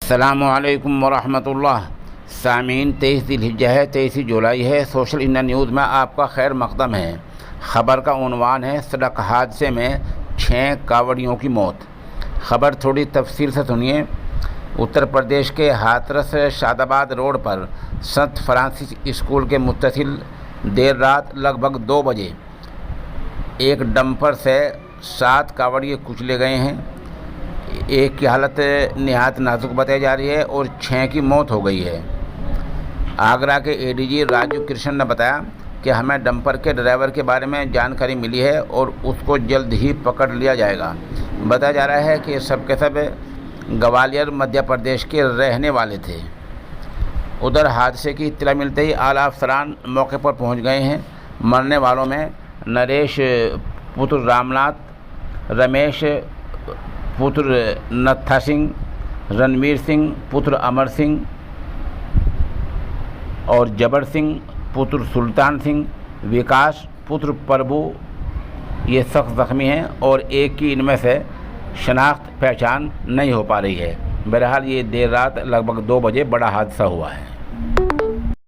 अस्सलामुअलैकुम वरहमतुल्लाह। सामीन 23 ज़िलहिज्जा है, 23 जुलाई है। सोशल इंडिया न्यूज़ में आपका खैर मकदम है। ख़बर का उन्वान है सड़क हादसे में 6 कांवड़ियों की मौत। ख़बर थोड़ी तफसील से सुनिए। उत्तर प्रदेश के हाथरस शादाबाद रोड पर संत फ्रांसिस स्कूल के मुत्तसिल देर रात लगभग 2 बजे एक डंपर से 7 कांवड़िए कुचले गए हैं। एक की हालत निहायत नाजुक बताई जा रही है और 6 की मौत हो गई है। आगरा के एडीजी राजू कृष्ण ने बताया कि हमें डंपर के ड्राइवर के बारे में जानकारी मिली है और उसको जल्द ही पकड़ लिया जाएगा। बताया जा रहा है कि सब के सब ग्वालियर मध्य प्रदेश के रहने वाले थे। उधर हादसे की इत्तला मिलते ही आला अफसरान मौके पर पहुंच गए हैं। मरने वालों में नरेश पुत्र रामनाथ, रमेश पुत्र नत्था सिंह, रणवीर सिंह पुत्र अमर सिंह और जबर सिंह पुत्र सुल्तान सिंह, विकास पुत्र प्रभु ये सख्त ज़ख्मी हैं और एक की इनमें से शनाख्त पहचान नहीं हो पा रही है। बहरहाल ये देर रात लगभग 2 बजे बड़ा हादसा हुआ है।